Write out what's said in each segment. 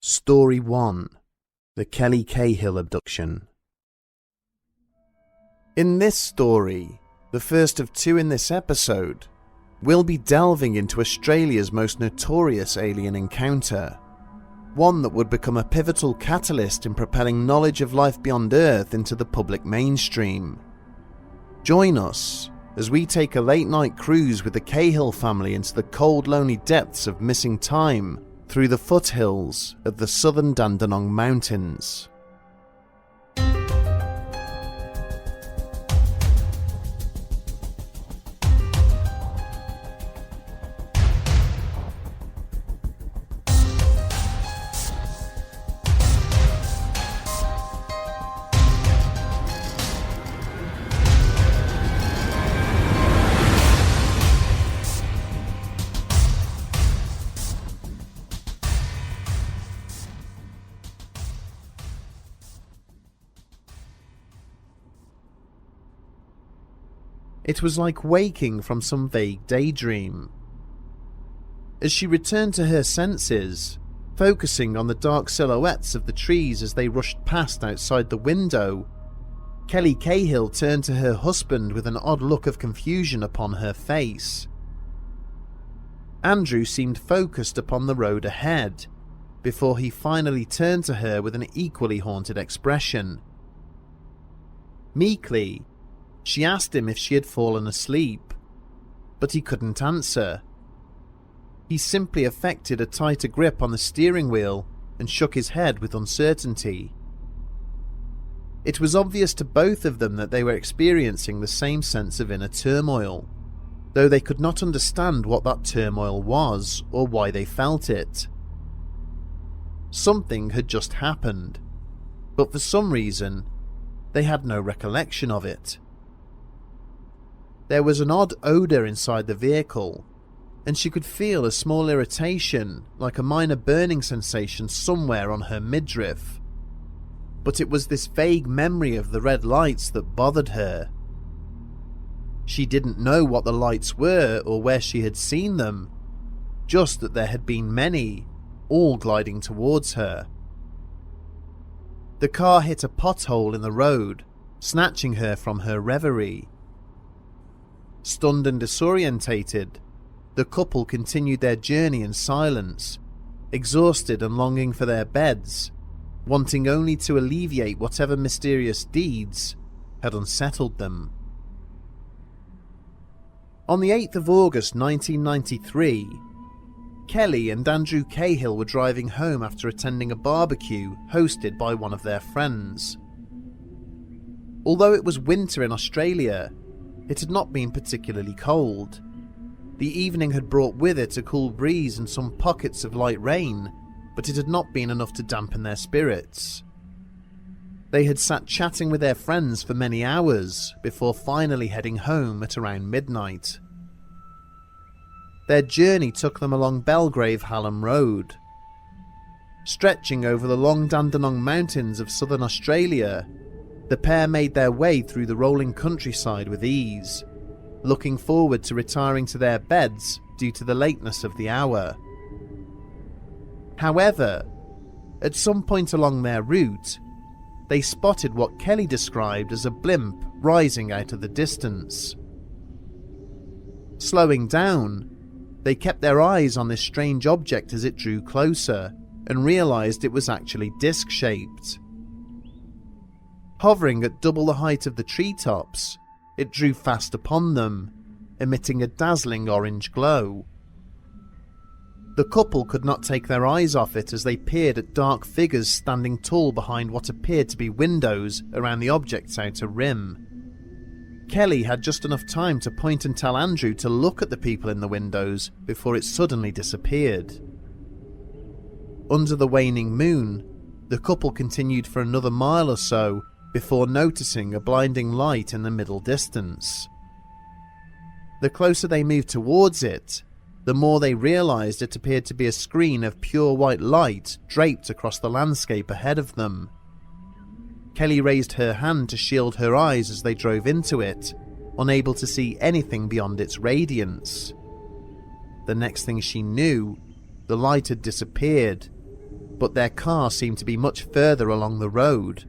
Story 1. The Kelly Cahill Abduction. In this story, the first of two in this episode, we'll be delving into Australia's most notorious alien encounter, one that would become a pivotal catalyst in propelling knowledge of life beyond Earth into the public mainstream. Join us as we take a late-night cruise with the Cahill family into the cold, lonely depths of missing time through the foothills of the southern Dandenong Mountains. It was like waking from some vague daydream. As she returned to her senses, focusing on the dark silhouettes of the trees as they rushed past outside the window, Kelly Cahill turned to her husband with an odd look of confusion upon her face. Andrew seemed focused upon the road ahead, before he finally turned to her with an equally haunted expression. Meekly, she asked him if she had fallen asleep, but he couldn't answer. He simply affected a tighter grip on the steering wheel and shook his head with uncertainty. It was obvious to both of them that they were experiencing the same sense of inner turmoil, though they could not understand what that turmoil was or why they felt it. Something had just happened, but for some reason, they had no recollection of it. There was an odd odour inside the vehicle, and she could feel a small irritation, like a minor burning sensation somewhere on her midriff. But it was this vague memory of the red lights that bothered her. She didn't know what the lights were or where she had seen them, just that there had been many, all gliding towards her. The car hit a pothole in the road, snatching her from her reverie. Stunned and disorientated, the couple continued their journey in silence, exhausted and longing for their beds, wanting only to alleviate whatever mysterious deeds had unsettled them. On the 8th of August 1993, Kelly and Andrew Cahill were driving home after attending a barbecue hosted by one of their friends. Although it was winter in Australia, it had not been particularly cold. The evening had brought with it a cool breeze and some pockets of light rain, but it had not been enough to dampen their spirits. They had sat chatting with their friends for many hours before finally heading home at around midnight. Their journey took them along Belgrave-Hallam Road. Stretching over the long Dandenong Mountains of southern Australia, the pair made their way through the rolling countryside with ease, looking forward to retiring to their beds due to the lateness of the hour. However, at some point along their route, they spotted what Kelly described as a blimp rising out of the distance. Slowing down, they kept their eyes on this strange object as it drew closer and realized it was actually disc-shaped. Hovering at double the height of the treetops, it drew fast upon them, emitting a dazzling orange glow. The couple could not take their eyes off it as they peered at dark figures standing tall behind what appeared to be windows around the object's outer rim. Kelly had just enough time to point and tell Andrew to look at the people in the windows before it suddenly disappeared. Under the waning moon, the couple continued for another mile or so before noticing a blinding light in the middle distance. The closer they moved towards it, the more they realized it appeared to be a screen of pure white light draped across the landscape ahead of them. Kelly raised her hand to shield her eyes as they drove into it, unable to see anything beyond its radiance. The next thing she knew, the light had disappeared, but their car seemed to be much further along the road,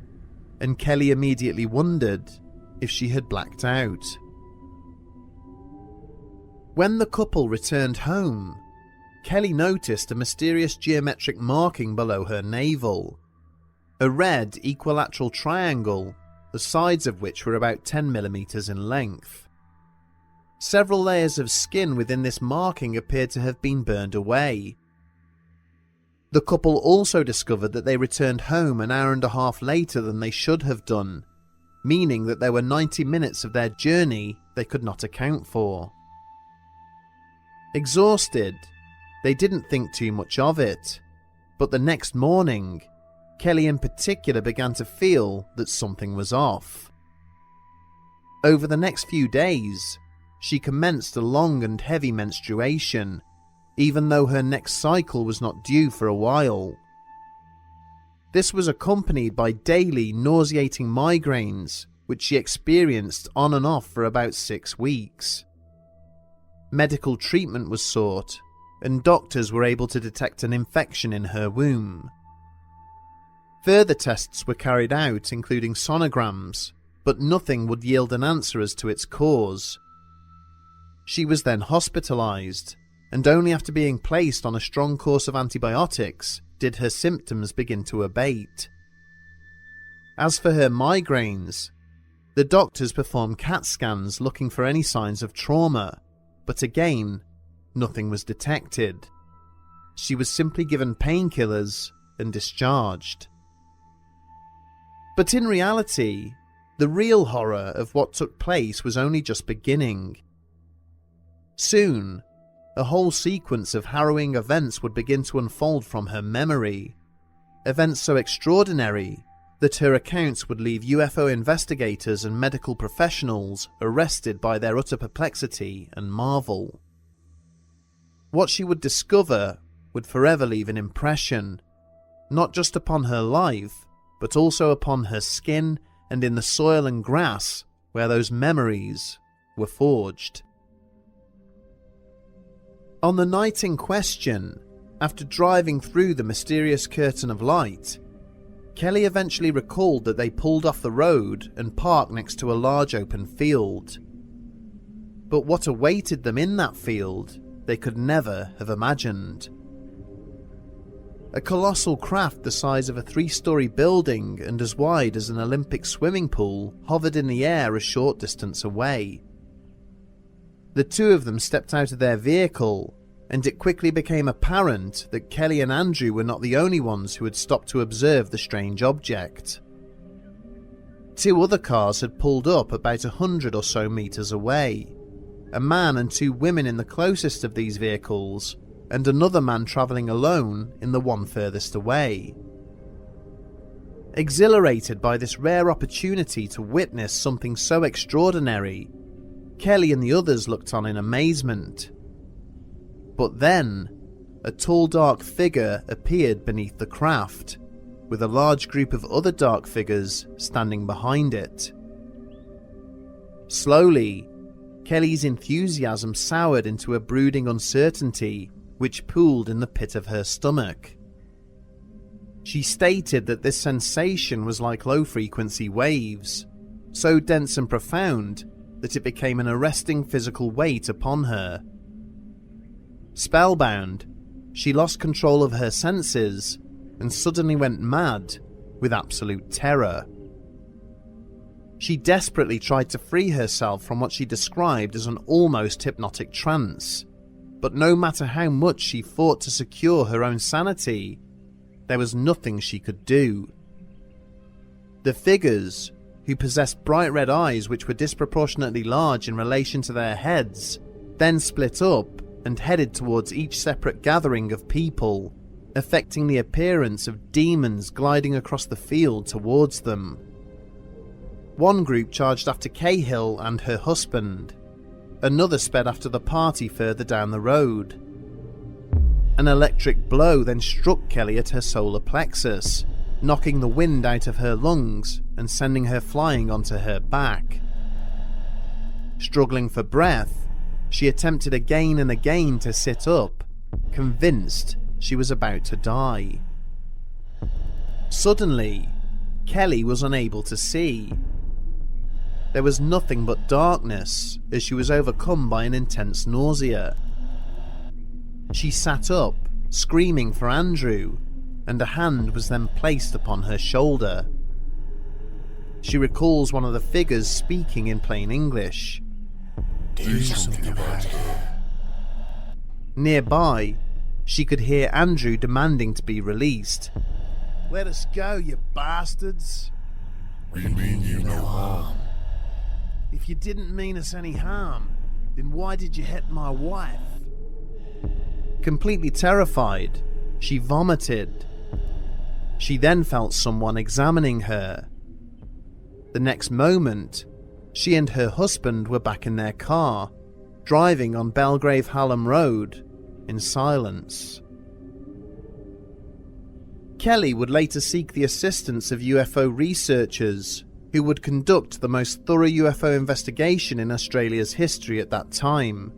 and Kelly immediately wondered if she had blacked out. When the couple returned home, Kelly noticed a mysterious geometric marking below her navel, a red equilateral triangle, the sides of which were about 10 millimeters in length. Several layers of skin within this marking appeared to have been burned away. The couple also discovered that they returned home an hour and a half later than they should have done, meaning that there were 90 minutes of their journey they could not account for. Exhausted, they didn't think too much of it, but the next morning, Kelly in particular began to feel that something was off. Over the next few days, she commenced a long and heavy menstruation, even though her next cycle was not due for a while. This was accompanied by daily nauseating migraines, which she experienced on and off for about 6 weeks. Medical treatment was sought, and doctors were able to detect an infection in her womb. Further tests were carried out, including sonograms, but nothing would yield an answer as to its cause. She was then hospitalized, and only after being placed on a strong course of antibiotics did her symptoms begin to abate. As for her migraines, the doctors performed CAT scans looking for any signs of trauma, but again, nothing was detected. She was simply given painkillers and discharged. But in reality, the real horror of what took place was only just beginning. Soon, a whole sequence of harrowing events would begin to unfold from her memory. Events so extraordinary that her accounts would leave UFO investigators and medical professionals arrested by their utter perplexity and marvel. What she would discover would forever leave an impression, not just upon her life, but also upon her skin and in the soil and grass where those memories were forged. On the night in question, after driving through the mysterious curtain of light, Kelly eventually recalled that they pulled off the road and parked next to a large open field. But what awaited them in that field, they could never have imagined. A colossal craft the size of a 3-story building and as wide as an Olympic swimming pool hovered in the air a short distance away. The two of them stepped out of their vehicle, and it quickly became apparent that Kelly and Andrew were not the only ones who had stopped to observe the strange object. 2 other cars had pulled up about 100 or so meters away, a man and 2 women in the closest of these vehicles, and another man travelling alone in the one furthest away. Exhilarated by this rare opportunity to witness something so extraordinary, Kelly and the others looked on in amazement. But then, a tall dark figure appeared beneath the craft, with a large group of other dark figures standing behind it. Slowly, Kelly's enthusiasm soured into a brooding uncertainty which pooled in the pit of her stomach. She stated that this sensation was like low-frequency waves, so dense and profound that it became an arresting physical weight upon her. Spellbound, she lost control of her senses and suddenly went mad with absolute terror. She desperately tried to free herself from what she described as an almost hypnotic trance, but no matter how much she fought to secure her own sanity, there was nothing she could do. The figures, who possessed bright red eyes which were disproportionately large in relation to their heads, then split up and headed towards each separate gathering of people, affecting the appearance of demons gliding across the field towards them. One group charged after Cahill and her husband. Another sped after the party further down the road. An electric blow then struck Kelly at her solar plexus, knocking the wind out of her lungs and sending her flying onto her back. Struggling for breath, she attempted again and again to sit up, convinced she was about to die. Suddenly, Kelly was unable to see. There was nothing but darkness as she was overcome by an intense nausea. She sat up, screaming for Andrew, and a hand was then placed upon her shoulder. She recalls one of the figures speaking in plain English. Do something about it. Nearby, she could hear Andrew demanding to be released. Let us go, you bastards. We mean you no harm. If you didn't mean us any harm, then why did you hit my wife? Completely terrified, she vomited. She then felt someone examining her. The next moment, she and her husband were back in their car, driving on Belgrave Hallam Road, in silence. Kelly would later seek the assistance of UFO researchers who would conduct the most thorough UFO investigation in Australia's history at that time.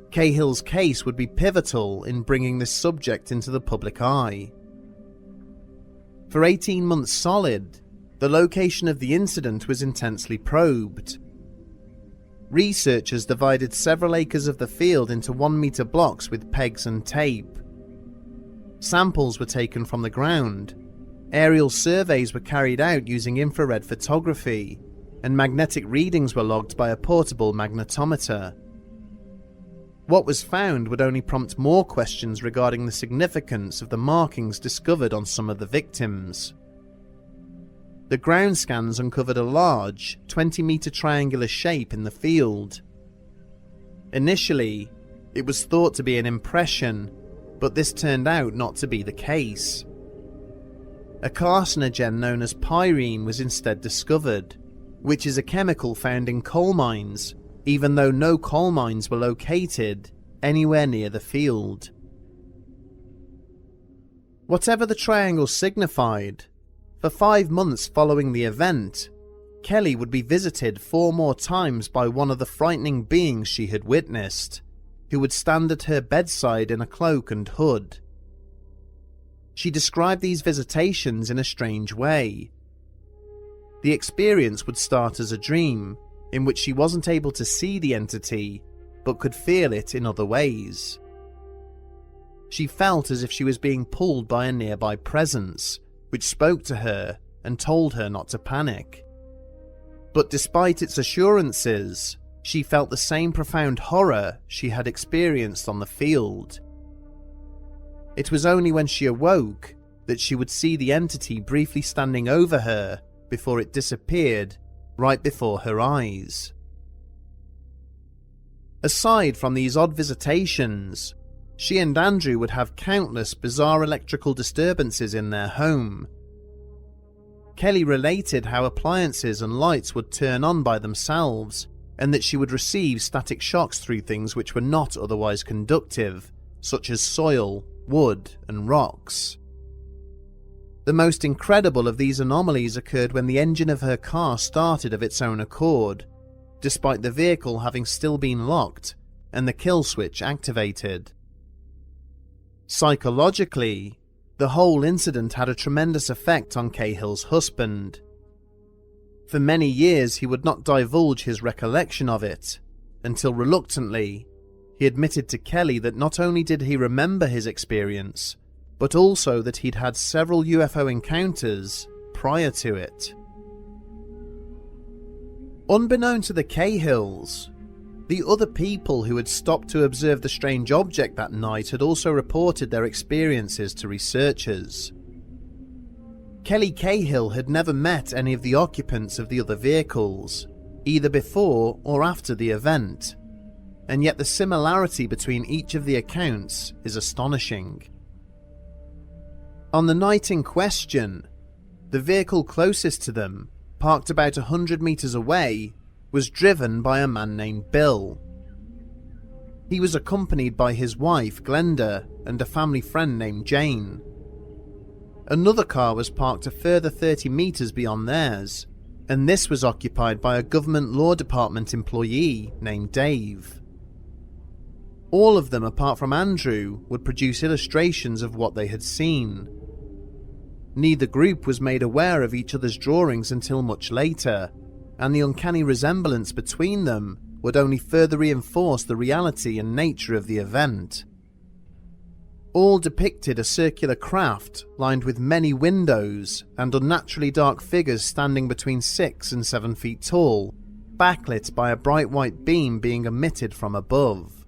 Cahill's case would be pivotal in bringing this subject into the public eye. For 18 months solid, the location of the incident was intensely probed. Researchers divided several acres of the field into 1-meter blocks with pegs and tape. Samples were taken from the ground, aerial surveys were carried out using infrared photography, and magnetic readings were logged by a portable magnetometer. What was found would only prompt more questions regarding the significance of the markings discovered on some of the victims. The ground scans uncovered a large, 20-meter triangular shape in the field. Initially, it was thought to be an impression, but this turned out not to be the case. A carcinogen known as pyrene was instead discovered, which is a chemical found in coal mines, even though no coal mines were located anywhere near the field. Whatever the triangle signified, for 5 months following the event, Kelly would be visited 4 more times by one of the frightening beings she had witnessed, who would stand at her bedside in a cloak and hood. She described these visitations in a strange way. The experience would start as a dream, in which she wasn't able to see the entity, but could feel it in other ways. She felt as if she was being pulled by a nearby presence, which spoke to her and told her not to panic. But despite its assurances, she felt the same profound horror she had experienced on the field. It was only when she awoke that she would see the entity briefly standing over her before it disappeared right before her eyes. Aside from these odd visitations, she and Andrew would have countless bizarre electrical disturbances in their home. Kelly related how appliances and lights would turn on by themselves, and that she would receive static shocks through things which were not otherwise conductive, such as soil, wood, and rocks. The most incredible of these anomalies occurred when the engine of her car started of its own accord, despite the vehicle having still been locked and the kill switch activated. Psychologically, the whole incident had a tremendous effect on Cahill's husband. For many years he would not divulge his recollection of it, until reluctantly, he admitted to Kelly that not only did he remember his experience, but also that he'd had several UFO encounters prior to it. Unbeknown to the Cahills, the other people who had stopped to observe the strange object that night had also reported their experiences to researchers. Kelly Cahill had never met any of the occupants of the other vehicles, either before or after the event, and yet the similarity between each of the accounts is astonishing. On the night in question, the vehicle closest to them, parked about 100 meters away, was driven by a man named Bill. He was accompanied by his wife, Glenda, and a family friend named Jane. Another car was parked a further 30 meters beyond theirs, and this was occupied by a government law department employee named Dave. All of them, apart from Andrew, would produce illustrations of what they had seen. neither group was made aware of each other's drawings until much later, and the uncanny resemblance between them would only further reinforce the reality and nature of the event. All depicted a circular craft lined with many windows and unnaturally dark figures standing between 6 and 7 feet tall, backlit by a bright white beam being emitted from above.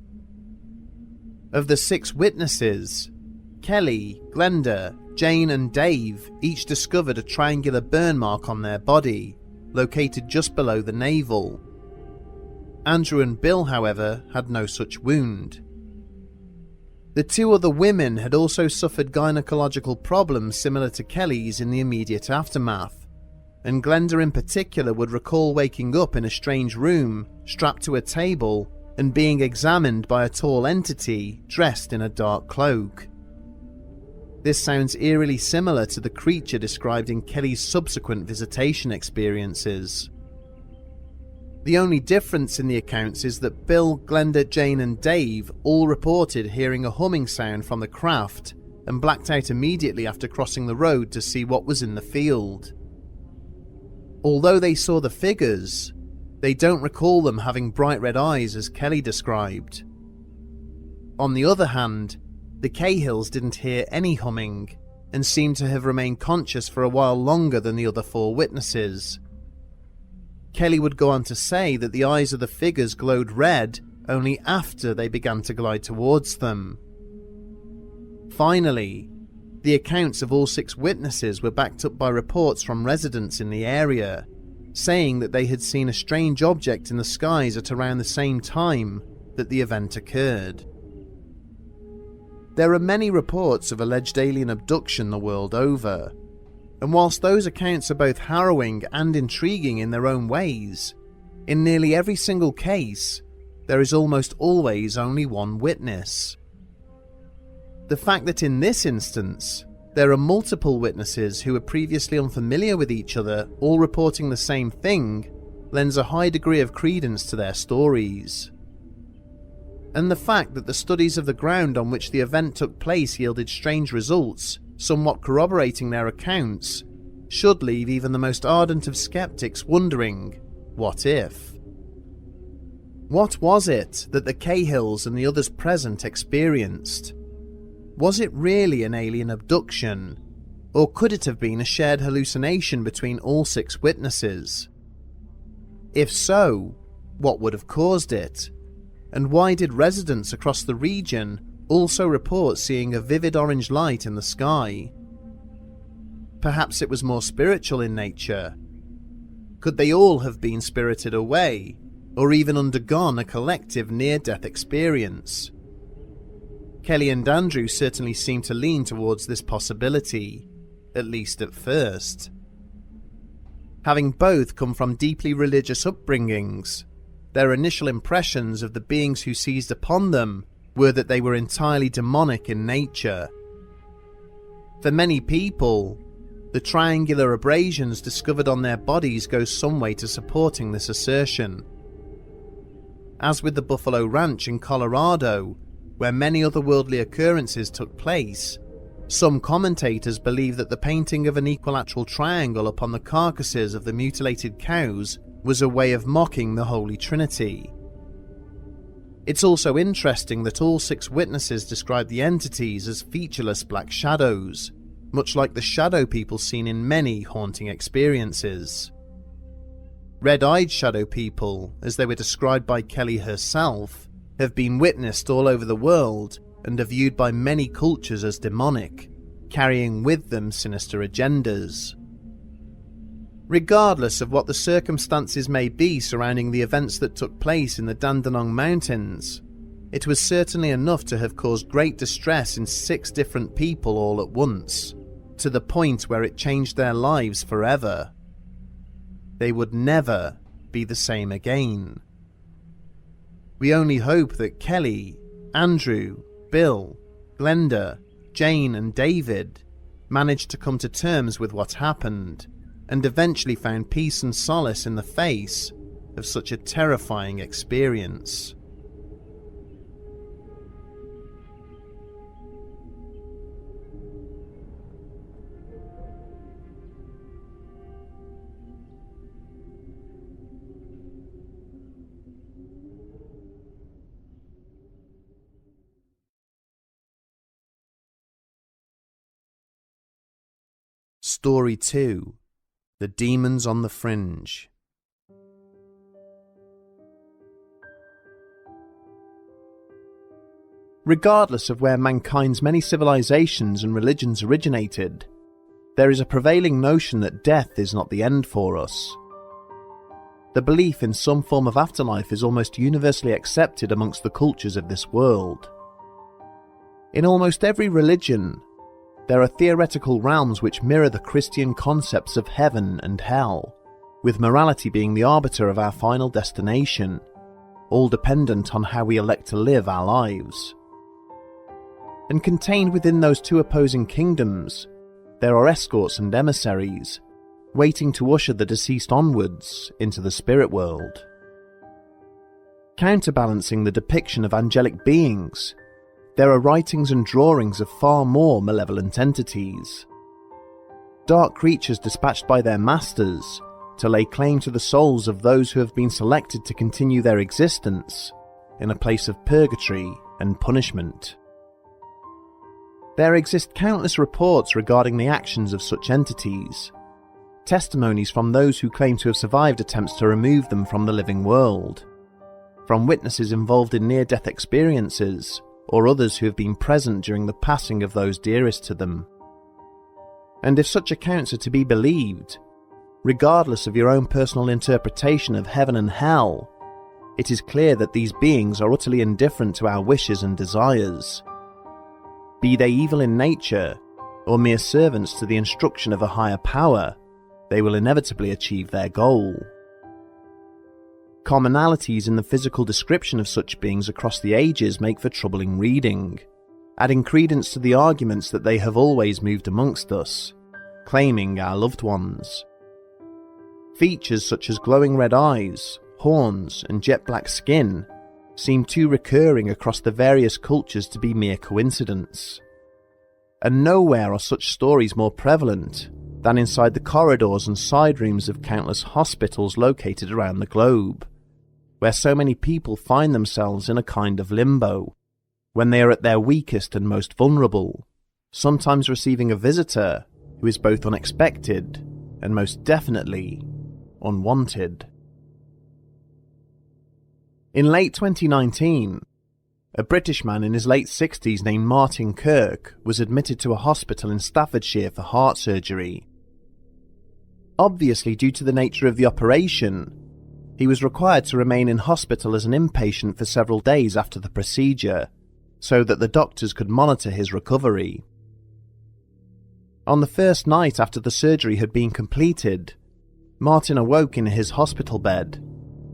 Of the 6 witnesses, Kelly, Glenda, Jane and Dave each discovered a triangular burn mark on their body, located just below the navel. Andrew and Bill, however, had no such wound. The 2 other women had also suffered gynecological problems similar to Kelly's in the immediate aftermath, and Glenda in particular would recall waking up in a strange room, strapped to a table, and being examined by a tall entity dressed in a dark cloak. This sounds eerily similar to the creature described in Kelly's subsequent visitation experiences. The only difference in the accounts is that Bill, Glenda, Jane and Dave all reported hearing a humming sound from the craft and blacked out immediately after crossing the road to see what was in the field. Although they saw the figures, they don't recall them having bright red eyes as Kelly described. On the other hand, the Cahills didn't hear any humming and seemed to have remained conscious for a while longer than the other 4 witnesses. Kelly would go on to say that the eyes of the figures glowed red only after they began to glide towards them. Finally, the accounts of all 6 witnesses were backed up by reports from residents in the area, saying that they had seen a strange object in the skies at around the same time that the event occurred. There are many reports of alleged alien abduction the world over, and whilst those accounts are both harrowing and intriguing in their own ways, in nearly every single case, there is almost always only one witness. The fact that in this instance, there are multiple witnesses who are previously unfamiliar with each other all reporting the same thing lends a high degree of credence to their stories. And the fact that the studies of the ground on which the event took place yielded strange results, somewhat corroborating their accounts, should leave even the most ardent of skeptics wondering, what if? What was it that the Cahills and the others present experienced? Was it really an alien abduction, or could it have been a shared hallucination between all 6 witnesses? If so, what would have caused it? And why did residents across the region also report seeing a vivid orange light in the sky? Perhaps it was more spiritual in nature. Could they all have been spirited away, or even undergone a collective near-death experience? Kelly and Andrew certainly seem to lean towards this possibility, at least at first. Having both come from deeply religious upbringings, their initial impressions of the beings who seized upon them were that they were entirely demonic in nature. For many people, the triangular abrasions discovered on their bodies go some way to supporting this assertion. As with the Buffalo Ranch in Colorado, where many otherworldly occurrences took place, some commentators believe that the painting of an equilateral triangle upon the carcasses of the mutilated cows was a way of mocking the Holy Trinity. It's also interesting that all 6 witnesses described the entities as featureless black shadows, much like the shadow people seen in many haunting experiences. Red-eyed shadow people, as they were described by Kelly herself, have been witnessed all over the world and are viewed by many cultures as demonic, carrying with them sinister agendas. Regardless of what the circumstances may be surrounding the events that took place in the Dandenong Mountains, it was certainly enough to have caused great distress in 6 different people all at once, to the point where it changed their lives forever. They would never be the same again. We only hope that Kelly, Andrew, Bill, Glenda, Jane and David managed to come to terms with what happened, and eventually found peace and solace in the face of such a terrifying experience. Story 2: The Demons on the Fringe. Regardless of where mankind's many civilizations and religions originated, there is a prevailing notion that death is not the end for us. The belief in some form of afterlife is almost universally accepted amongst the cultures of this world. In almost every religion, there are theoretical realms which mirror the Christian concepts of heaven and hell, with morality being the arbiter of our final destination, all dependent on how we elect to live our lives. And contained within those two opposing kingdoms, there are escorts and emissaries, waiting to usher the deceased onwards into the spirit world. Counterbalancing the depiction of angelic beings, there are writings and drawings of far more malevolent entities. Dark creatures dispatched by their masters to lay claim to the souls of those who have been selected to continue their existence in a place of purgatory and punishment. There exist countless reports regarding the actions of such entities, testimonies from those who claim to have survived attempts to remove them from the living world, from witnesses involved in near-death experiences, or others who have been present during the passing of those dearest to them. And if such accounts are to be believed, regardless of your own personal interpretation of heaven and hell, it is clear that these beings are utterly indifferent to our wishes and desires. Be they evil in nature, or mere servants to the instruction of a higher power, they will inevitably achieve their goal. Commonalities in the physical description of such beings across the ages make for troubling reading, adding credence to the arguments that they have always moved amongst us, claiming our loved ones. Features such as glowing red eyes, horns, and jet black skin seem too recurring across the various cultures to be mere coincidence. And nowhere are such stories more prevalent than inside the corridors and side rooms of countless hospitals located around the globe, where so many people find themselves in a kind of limbo, when they are at their weakest and most vulnerable, sometimes receiving a visitor who is both unexpected and most definitely unwanted. In late 2019, a British man in his late 60s named Martin Kirk was admitted to a hospital in Staffordshire for heart surgery. Obviously, due to the nature of the operation, he was required to remain in hospital as an inpatient for several days after the procedure, so that the doctors could monitor his recovery. On the first night after the surgery had been completed, Martin awoke in his hospital bed,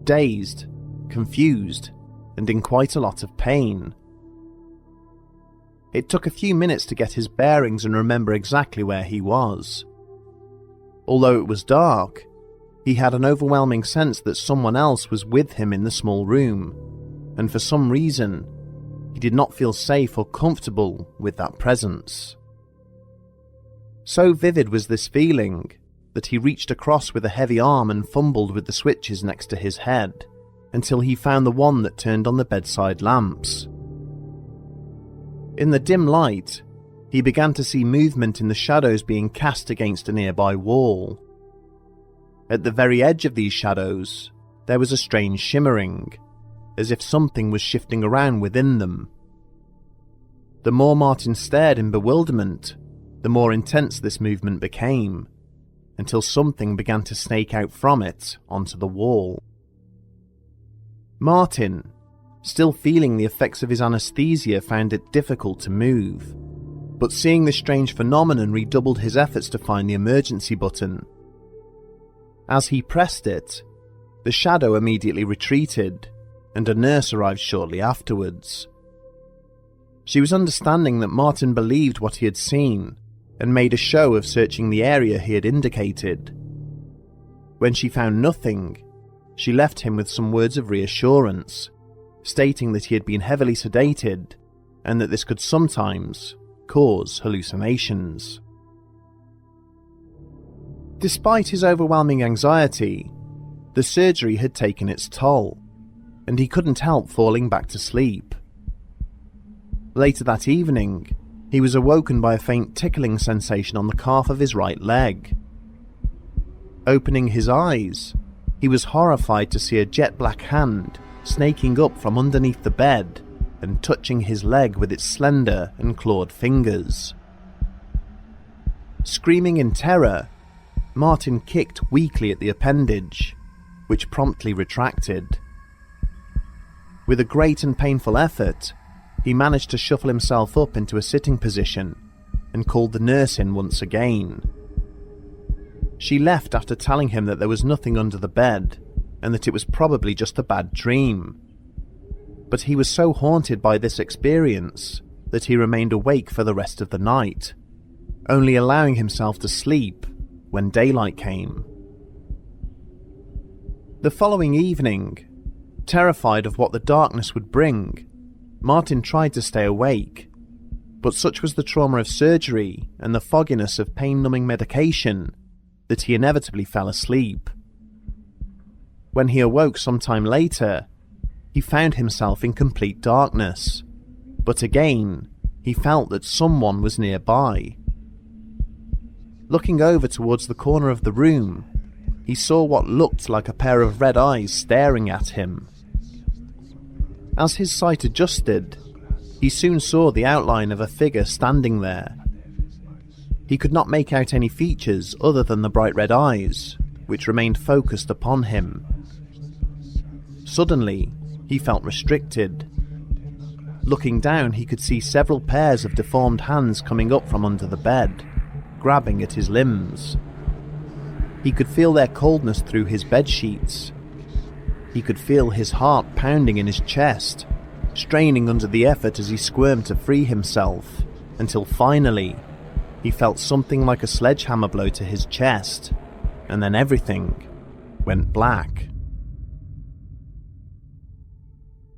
dazed, confused, and in quite a lot of pain. It took a few minutes to get his bearings and remember exactly where he was. Although it was dark, he had an overwhelming sense that someone else was with him in the small room, and for some reason, he did not feel safe or comfortable with that presence. So vivid was this feeling that he reached across with a heavy arm and fumbled with the switches next to his head, until he found the one that turned on the bedside lamps. In the dim light, he began to see movement in the shadows being cast against a nearby wall. At the very edge of these shadows, there was a strange shimmering, as if something was shifting around within them. The more Martin stared in bewilderment, the more intense this movement became, until something began to snake out from it onto the wall. Martin, still feeling the effects of his anesthesia, found it difficult to move, but seeing this strange phenomenon redoubled his efforts to find the emergency button. As he pressed it, the shadow immediately retreated, and a nurse arrived shortly afterwards. She was understanding that Martin believed what he had seen, and made a show of searching the area he had indicated. When she found nothing, she left him with some words of reassurance, stating that he had been heavily sedated and that this could sometimes cause hallucinations. Despite his overwhelming anxiety, the surgery had taken its toll, and he couldn't help falling back to sleep. Later that evening, he was awoken by a faint tickling sensation on the calf of his right leg. Opening his eyes, he was horrified to see a jet black hand snaking up from underneath the bed and touching his leg with its slender and clawed fingers. Screaming in terror, Martin kicked weakly at the appendage, which promptly retracted. With a great and painful effort, he managed to shuffle himself up into a sitting position and called the nurse in once again. She left after telling him that there was nothing under the bed and that it was probably just a bad dream. But he was so haunted by this experience that he remained awake for the rest of the night, only allowing himself to sleep when daylight came. The following evening, terrified of what the darkness would bring, Martin tried to stay awake, but such was the trauma of surgery and the fogginess of pain-numbing medication that he inevitably fell asleep. When he awoke sometime later, he found himself in complete darkness, but again, he felt that someone was nearby. Looking over towards the corner of the room, he saw what looked like a pair of red eyes staring at him. As his sight adjusted, he soon saw the outline of a figure standing there. He could not make out any features other than the bright red eyes, which remained focused upon him. Suddenly, he felt restricted. Looking down, he could see several pairs of deformed hands coming up from under the bed, grabbing at his limbs. He could feel their coldness through his bed sheets. He could feel his heart pounding in his chest, straining under the effort as he squirmed to free himself, until finally, he felt something like a sledgehammer blow to his chest, and then everything went black.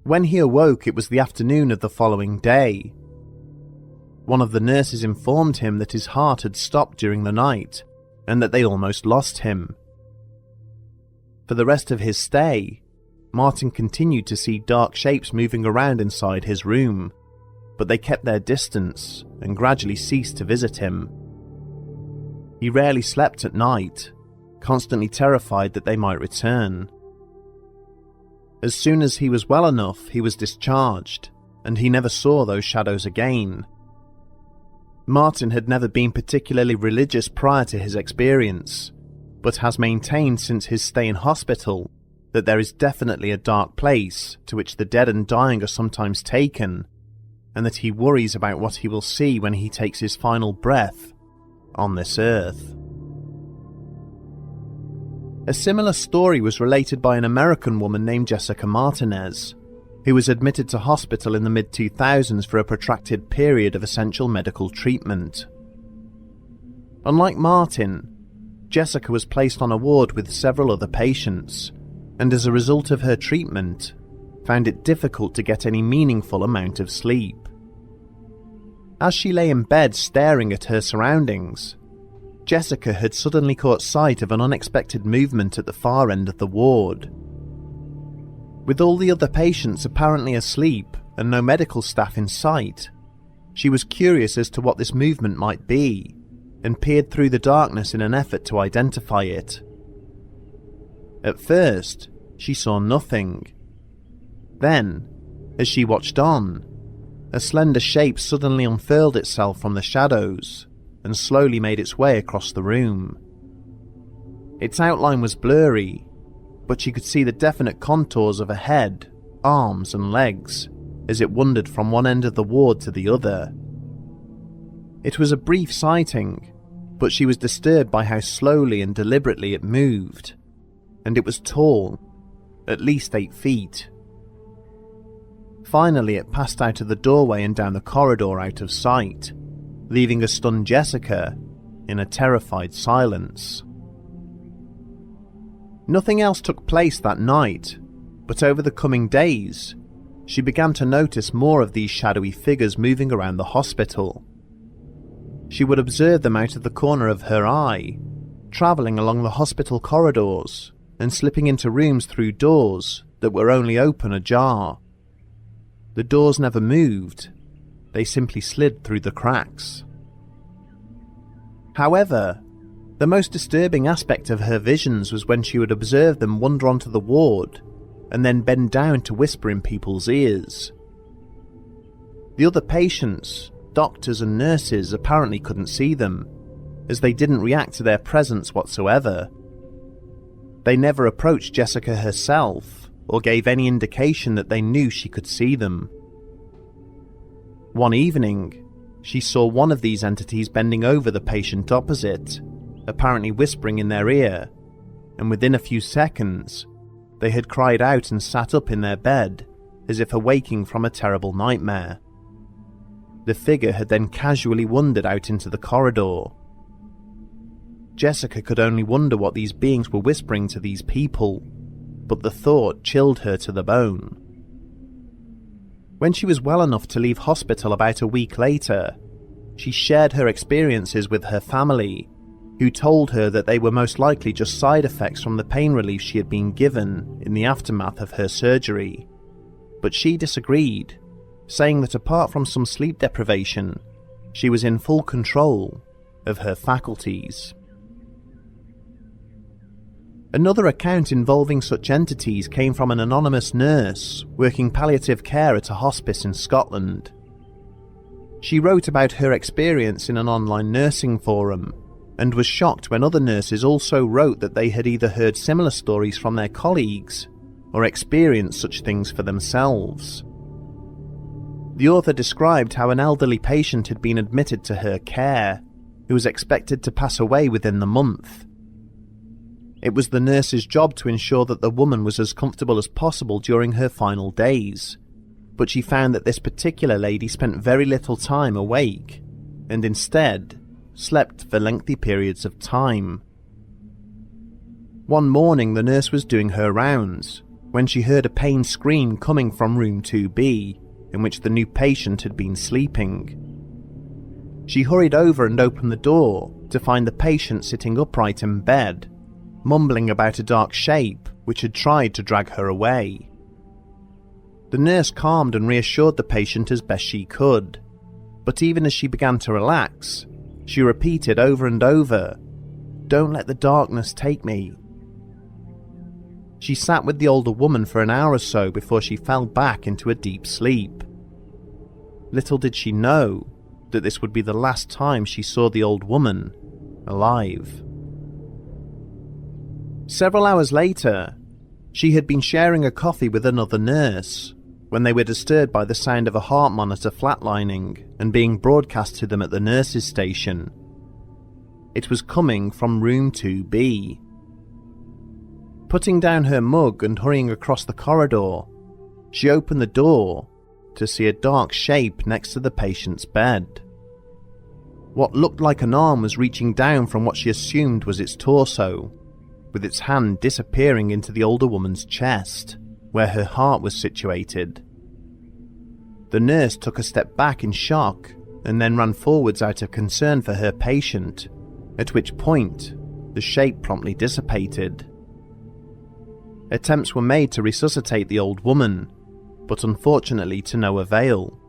When he awoke, it was the afternoon of the following day. One of the nurses informed him that his heart had stopped during the night, and that they almost lost him. For the rest of his stay, Martin continued to see dark shapes moving around inside his room, but they kept their distance and gradually ceased to visit him. He rarely slept at night, constantly terrified that they might return. As soon as he was well enough, he was discharged, and he never saw those shadows again. Martin had never been particularly religious prior to his experience, but has maintained since his stay in hospital that there is definitely a dark place to which the dead and dying are sometimes taken, and that he worries about what he will see when he takes his final breath on this earth. A similar story was related by an American woman named Jessica Martinez, who was admitted to hospital in the mid-2000s for a protracted period of essential medical treatment. Unlike Martin, Jessica was placed on a ward with several other patients, and as a result of her treatment, found it difficult to get any meaningful amount of sleep. As she lay in bed staring at her surroundings, Jessica had suddenly caught sight of an unexpected movement at the far end of the ward. With all the other patients apparently asleep and no medical staff in sight, she was curious as to what this movement might be, and peered through the darkness in an effort to identify it. At first, she saw nothing. Then, as she watched on, a slender shape suddenly unfurled itself from the shadows and slowly made its way across the room. Its outline was blurry, but she could see the definite contours of a head, arms and legs as it wandered from one end of the ward to the other. It was a brief sighting, but she was disturbed by how slowly and deliberately it moved, and it was tall, at least 8 feet. Finally, it passed out of the doorway and down the corridor out of sight, leaving a stunned Jessica in a terrified silence. Nothing else took place that night, but over the coming days, she began to notice more of these shadowy figures moving around the hospital. She would observe them out of the corner of her eye, travelling along the hospital corridors and slipping into rooms through doors that were only open ajar. The doors never moved, they simply slid through the cracks. However, the most disturbing aspect of her visions was when she would observe them wander onto the ward and then bend down to whisper in people's ears. The other patients, doctors and nurses apparently couldn't see them, as they didn't react to their presence whatsoever. They never approached Jessica herself or gave any indication that they knew she could see them. One evening, she saw one of these entities bending over the patient opposite, apparently whispering in their ear, and within a few seconds, they had cried out and sat up in their bed as if awaking from a terrible nightmare. The figure had then casually wandered out into the corridor. Jessica could only wonder what these beings were whispering to these people, but the thought chilled her to the bone. When she was well enough to leave hospital about a week later, she shared her experiences with her family, who told her that they were most likely just side effects from the pain relief she had been given in the aftermath of her surgery. But she disagreed, saying that apart from some sleep deprivation, she was in full control of her faculties. Another account involving such entities came from an anonymous nurse working palliative care at a hospice in Scotland. She wrote about her experience in an online nursing forum and was shocked when other nurses also wrote that they had either heard similar stories from their colleagues or experienced such things for themselves. The author described how an elderly patient had been admitted to her care, who was expected to pass away within the month. It was the nurse's job to ensure that the woman was as comfortable as possible during her final days, but she found that this particular lady spent very little time awake, and instead slept for lengthy periods of time. One morning the nurse was doing her rounds when she heard a pained scream coming from room 2B, in which the new patient had been sleeping. She hurried over and opened the door to find the patient sitting upright in bed, mumbling about a dark shape which had tried to drag her away. The nurse calmed and reassured the patient as best she could, but even as she began to relax, she repeated over and over, "Don't let the darkness take me." She sat with the older woman for an hour or so before she fell back into a deep sleep. Little did she know that this would be the last time she saw the old woman alive. Several hours later, she had been sharing a coffee with another nurse when they were disturbed by the sound of a heart monitor flatlining and being broadcast to them at the nurse's station. It was coming from room 2B. Putting down her mug and hurrying across the corridor, she opened the door to see a dark shape next to the patient's bed. What looked like an arm was reaching down from what she assumed was its torso, with its hand disappearing into the older woman's chest, where her heart was situated. The nurse took a step back in shock and then ran forwards out of concern for her patient, at which point the shape promptly dissipated. Attempts were made to resuscitate the old woman, but unfortunately to no avail.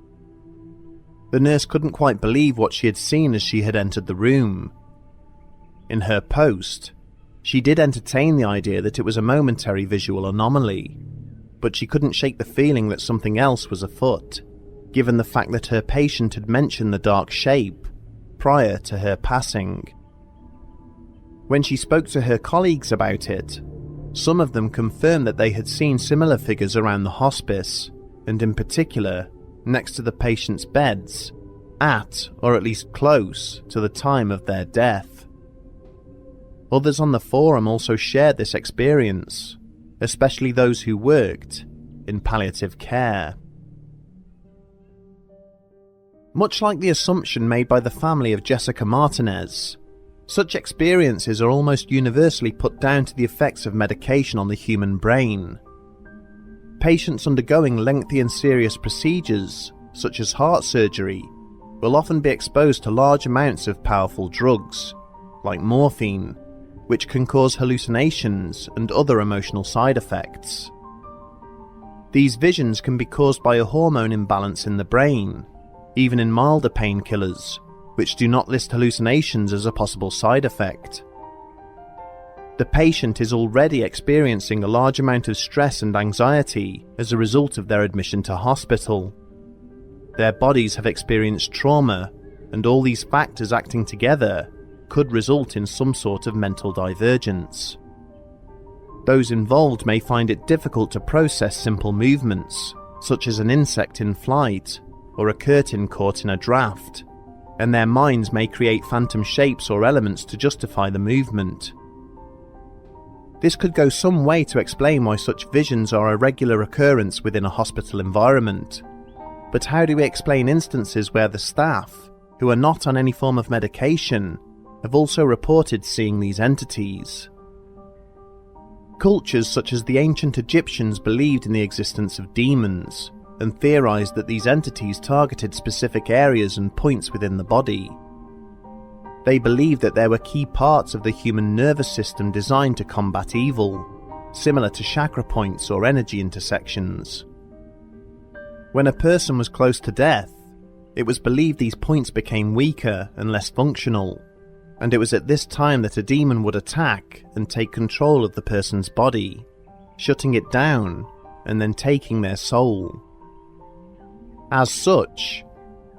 The nurse couldn't quite believe what she had seen as she had entered the room. In her post, she did entertain the idea that it was a momentary visual anomaly, but she couldn't shake the feeling that something else was afoot, given the fact that her patient had mentioned the dark shape prior to her passing. When she spoke to her colleagues about it, some of them confirmed that they had seen similar figures around the hospice, and in particular, next to the patient's beds, at or at least close to the time of their death. Others on the forum also shared this experience, especially those who worked in palliative care. Much like the assumption made by the family of Jessica Martinez, such experiences are almost universally put down to the effects of medication on the human brain. Patients undergoing lengthy and serious procedures, such as heart surgery, will often be exposed to large amounts of powerful drugs, like morphine, which can cause hallucinations and other emotional side effects. These visions can be caused by a hormone imbalance in the brain, even in milder painkillers, which do not list hallucinations as a possible side effect. The patient is already experiencing a large amount of stress and anxiety as a result of their admission to hospital. Their bodies have experienced trauma, and all these factors acting together could result in some sort of mental divergence. Those involved may find it difficult to process simple movements, such as an insect in flight or a curtain caught in a draft, and their minds may create phantom shapes or elements to justify the movement. This could go some way to explain why such visions are a regular occurrence within a hospital environment. But how do we explain instances where the staff, who are not on any form of medication, have also reported seeing these entities? Cultures such as the ancient Egyptians believed in the existence of demons, and theorized that these entities targeted specific areas and points within the body. They believed that there were key parts of the human nervous system designed to combat evil, similar to chakra points or energy intersections. When a person was close to death, it was believed these points became weaker and less functional, and it was at this time that a demon would attack and take control of the person's body, shutting it down and then taking their soul. As such,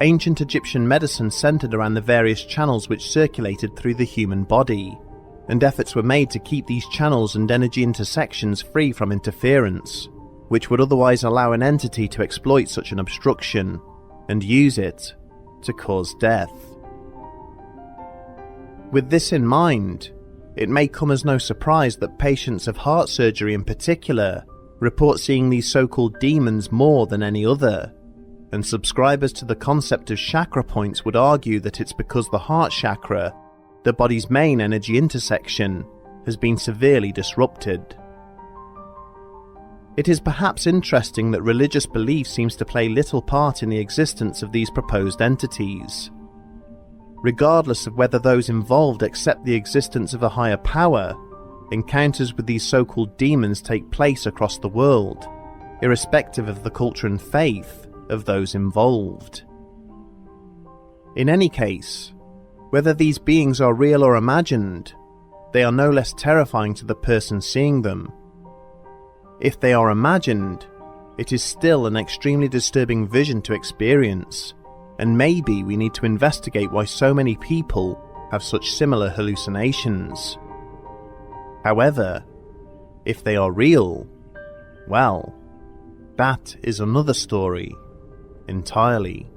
ancient Egyptian medicine centered around the various channels which circulated through the human body, and efforts were made to keep these channels and energy intersections free from interference, which would otherwise allow an entity to exploit such an obstruction and use it to cause death. With this in mind, it may come as no surprise that patients of heart surgery in particular report seeing these so-called demons more than any other, and subscribers to the concept of chakra points would argue that it's because the heart chakra, the body's main energy intersection, has been severely disrupted. It is perhaps interesting that religious belief seems to play little part in the existence of these proposed entities. Regardless of whether those involved accept the existence of a higher power, encounters with these so-called demons take place across the world, irrespective of the culture and faith of those involved. In any case, whether these beings are real or imagined, they are no less terrifying to the person seeing them. If they are imagined, it is still an extremely disturbing vision to experience, and maybe we need to investigate why so many people have such similar hallucinations. However, if they are real, well, that is another story entirely.